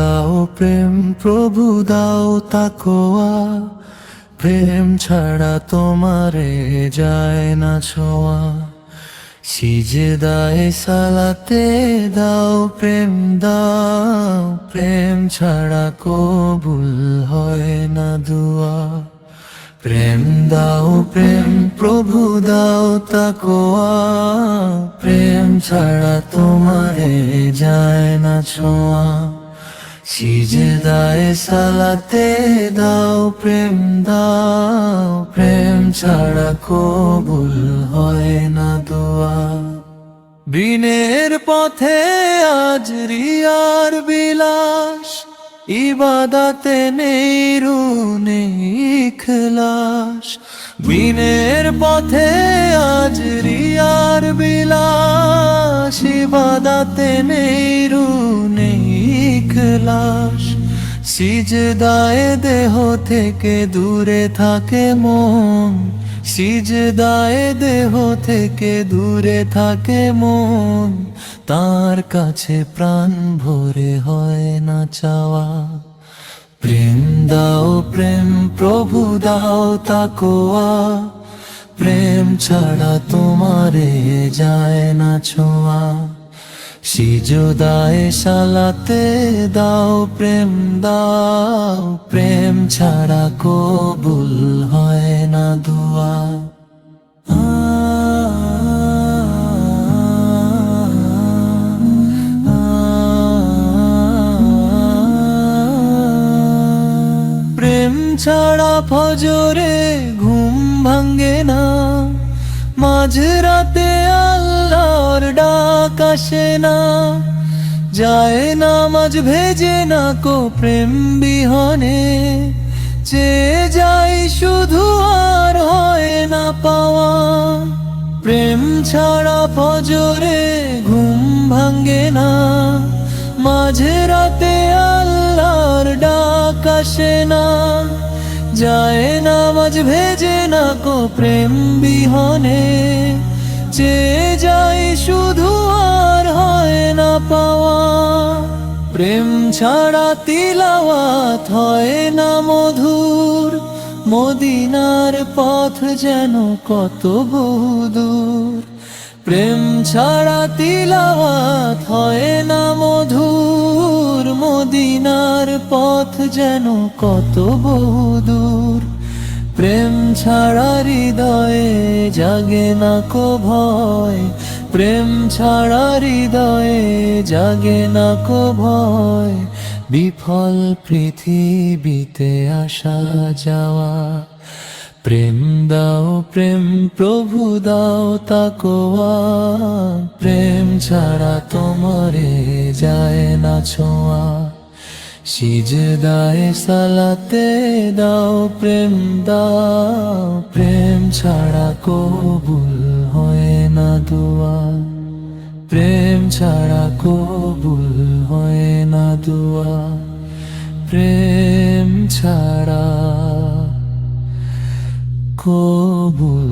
দাও প্রেম প্রভু দাও তাকওয়া, প্রেম ছাড়া তোমারে যায় না ছোঁয়া। সিজদায়ে সালাতে দাও প্রেম দাও, প্রেম ছাড়া কবুল হয় না দুয়া। প্রেম দাও প্রেম প্রভু দাও তাকওয়া, প্রেম ছাড়া তোমারে যায় না ছোঁয়া। সিজদায়ে সালাতে দাও প্রেম দাও, প্রেম ছাড়া কবুল হয় না দোয়া। বিনের পথে আজ রিয়ার বিলাস, ইবাদতে নেই রু নেই ইখলাস। বিনের পথে আজ রিয়ার বিলাস, ইবাদতে নেই রু নেই ইখলাস। সিজদায়ে দেহ থেকে দূরে থাকে মন, সিজদায়ে দেহ থেকে দূরে থাকে মন। তার কাছে প্রাণ ভরে হয় না চাওয়া। প্রেম দাও প্রেম প্রভু দাও তাকওয়া, প্রেম ছাড়া তোমারে যায় না ছোঁয়া। সিজদায়ে সালাতে দাও প্রেম দাও, প্রেম ছাড়া কবুল হয় না দুয়া। প্রেম ছাড়া ফজরে ঘুম ভাঙ্গে না, মাঝরাতে আল্লাহর ডাক আসে না। যায় নামাজ ভেজে না কো প্রেম বিহনে, চেয়ে যাই শুধু আর হয় না পাওয়া। প্রেম ছাড়া ফজরে ঘুম ভাঙ্গে না, মাঝরাতে আল্লাহর ডাক আসে না। যায় নামাজ ভেজে না কো প্রেম বিহনে, চেয়ে যাই শুধু আর হয় না পাওয়া। প্রেম ছাড়া তিলাওয়াত হয় না মধুর, মদিনার পথ যেন কত বহুদূর। প্রেম ছাড়া তিলাওয়াত হয় না মধুর, মদিনার পথ যেন কত বহুদূর। প্রেম ছাড়া হৃদয়ে জাগে না কো ভয়, প্রেম ছাড়া হৃদয়ে জাগে না কো ভয়। বিফল পৃথিবীতে আসা যাওয়া। প্রেম দাও প্রেম প্রভু দাও তাকওয়া, প্রেম ছাড়া তোমারে যায় না ছোঁয়া। সিজদায়ে সালাতে দাও প্রেম দাও, প্রেম ছাড়া কবুল হয় না দুয়া। প্রেম ছাড়া কবুল হয় না দুয়া। প্রেম ছাড়া কবুল